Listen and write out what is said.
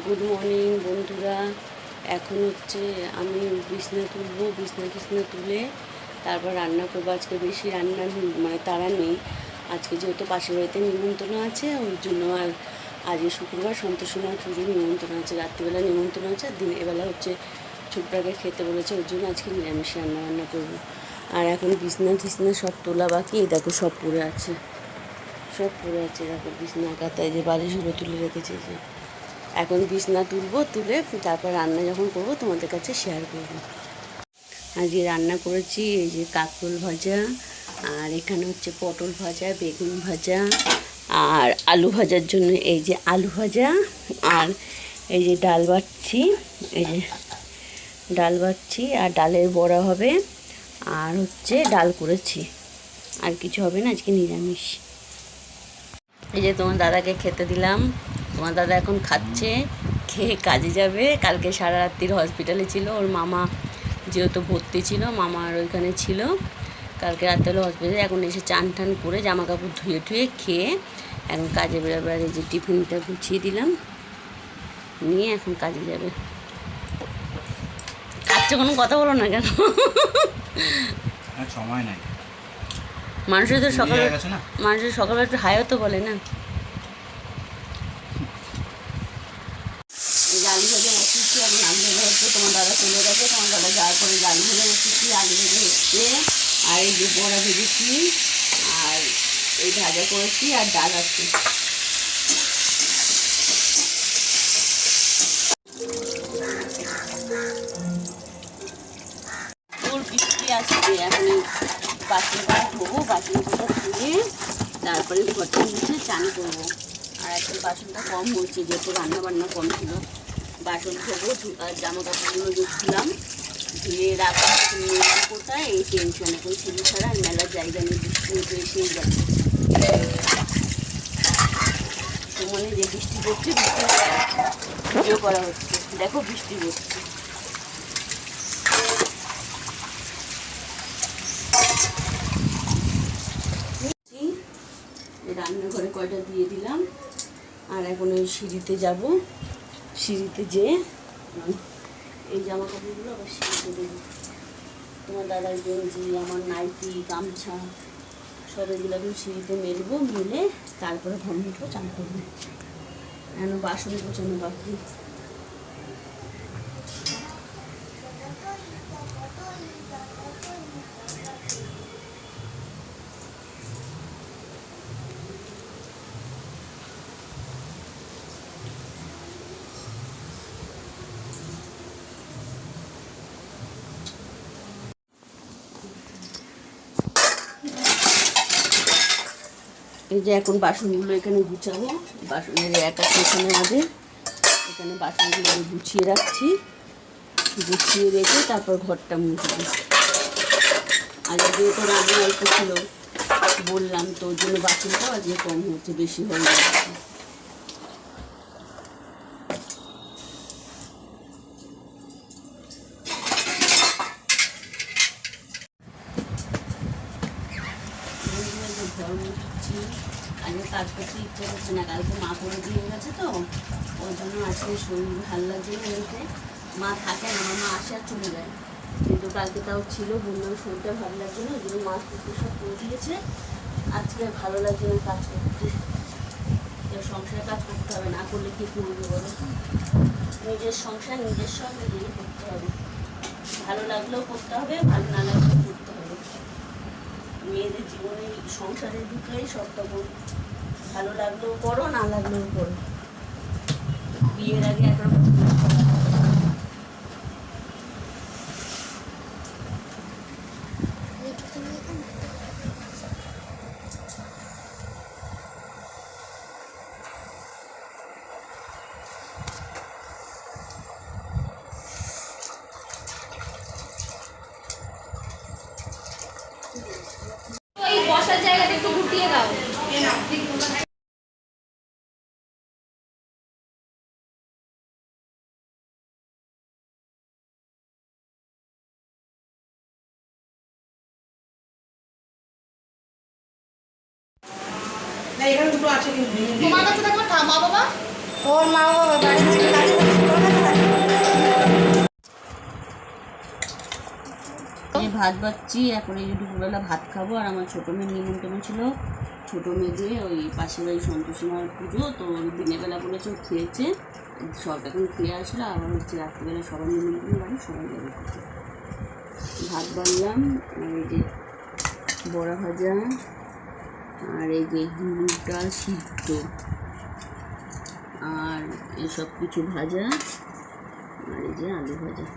Good morning বন্ধুরা। এখন হচ্ছে আমি বিছনা তুলবো, বিছনা তুলে তারপর রান্না করবো। আজকে বেশি রান্না মানে তাড়া নেই, আজকে যেহেতু পাশের বাড়িতে নিমন্ত্রণ আছে ওর জন্য। আর আজকে শুক্রবার, সন্তোষীমা পুজোর নিমন্ত্রণ আছে, রাত্রিবেলা নিমন্ত্রণ আছে, আর দিনের বেলা হচ্ছে ছোটটাকে খেতে বলেছে, ওর জন্য আজকে নিরামিষ রান্না করবো। আর এখন বিছনা সব তোলা বাকি, এই দেখো সব পড়ে আছে, সব পড়ে আছে দেখো বিছনা কাতায় যে বালিশগুলো তুলে রেখেছে। যে এখন বিছনা তুলবো, তুলে তারপর রান্না যখন করবো তোমাদের কাছে শেয়ার করবো। আজকে রান্না করেছি এই যে কাঁকরোল ভাজা, আর এখানে হচ্ছে পটল ভাজা, বেগুন ভাজা, আর আলু ভাজার জন্য এই যে আলু ভাজা, আর এই যে ডাল বাটছি, এই যে ডাল বাটছি, আর ডালের বড়া হবে, আর হচ্ছে ডাল করেছি, আর কিছু হবে না, আজকে নিরামিষ। এই যে তোমার দাদাকে খেতে দিলাম, তোমার দাদা এখন খাচ্ছে, খেয়ে কাজে যাবে। কালকে সারা রাত্রির হসপিটালে ছিল, ওর মামা যেহেতু ভর্তি ছিল, মামার ওইখানে ছিল, কালকে রাত্রে হসপিটালে। এখন এসে চান টান করে জামা কাপড় ধুয়ে খেয়ে এখন কাজে বেরোবে। আর এই যে টিফিনটা গুছিয়ে দিলাম, নিয়ে এখন কাজে যাবে। খাচ্ছে, কোনো কথা বলো না কেন? সময় নাই, মানুষের সকালে একটু হাইও তো বলে না। আলু ভেজে বসেছি, এখন আলু ভেজে হচ্ছে, তোমার দাদা চলে গেছে, তোমার দাদা যাওয়ার পরে আলু ভেজে বসেছি, আলু ভেজে হচ্ছে, আর এই যে বড়া ভেজেছি, আর এই ভাজা করেছি, আর ডাল আছে। বৃষ্টি আসছে, এখন বাসনটা ধোবো, বাসনটা ধুয়ে তারপরে ঘরটা মুছে চান করবো। আর এখন বাসনটা কম হচ্ছে, যেহেতু রান্না কম ছিল। বাসন ধোবো, আর জামা কাপড়গুলো ধুলাম, ধুয়ে রাখবো কোথায়, এই টেনশন। এখন ছেলে ছাড়া মেলার জায়গা নেই, বৃষ্টি মতো এসেই যাচ্ছে। মানে যে বৃষ্টি পড়ছে, বৃষ্টি ভিডিও করা হচ্ছে, দেখো বৃষ্টি পড়ছে। রান্নাঘরে কয়টা দিয়ে দিলাম, আর এখন ওই সিঁড়িতে যাব, সিঁড়িতে যেয়ে এই জামা কাপড়গুলো আবার সিঁড়িতে দেবো। তোমার দাদার গেঞ্জি, আমার নাইটি, গামছা সব এগুলো এখন সিঁড়িতে মেলবো, মেলে তারপরে ঘর মুঠো চান করবো। এখন বাসন গোছানো বাকি। এই যে এখন বাসনগুলো এখানে গুছাবো, বাসনের একটা এখানে আছে, এখানে বাসনগুলো গুছিয়ে রাখছি, গুছিয়ে রেখে তারপর ঘরটা মুছবো। আর যেহেতু রান্না অল্প ছিল বললাম, তো ওর জন্য বাসনটাও আজকে কম হচ্ছে, বেশি হয়ে যাচ্ছে। ঘর মুছছি, আজকে কাজ করতে ইচ্ছে করছে না, কালকে মা করে দিয়ে গেছে, তো ওই জন্য আজকে শরীর ভালো লাগছে না। বলতে মা থাকে না, আমার মা আসে আর চলে যায়, কিন্তু কালকে তাও ছিল, বললাম শরীরটা ভালো লাগছে না, ওই জন্য মা কুকুর সব করে দিয়েছে। আজকে ভালো লাগছে না কাজ করতে, সংসারে কাজ করতে হবে, না করলে কি করবে বলো? নিজের সংসার নিজের সব নিজেই করতে হবে, ভালো লাগলেও করতে হবে, ভালো না লাগলেও করতে হবে। মেয়েদের জীবনে সংসারের ভিতরেই সব তখন, ভালো লাগলেও করো, না লাগলেও করো। বিয়ের আগে একরকম, বসার জায়গাটা একটু গুটিয়ে দাও। তোমার কাছে দেখো মা বাবা, ওর মা বাবা বাড়ি থেকে ভাত বাচ্ছি, এখন এই যে দুপুরবেলা ভাত খাবো। আর আমার ছোটো মেয়ের নিমন্ত্রণ ছিল, ছোটো মেয়েকে ওই পাশের বাড়ি সন্তোষী মার পুজো, তো দিনের বেলা বলেছে ও খেয়েছে, সব এখন খেয়ে আসলো, আবার হচ্ছে রাত্রিবেলা সবাই নিমন্ত্রণ বাড়ি সবাই যাবে খেতে। ভাত বানলাম, আর এই যে বড়া ভাজা, আর এই যে মুগ ডাল সিদ্ধ, আর এইসব কিছু ভাজা, আর এই যে আলু ভাজা।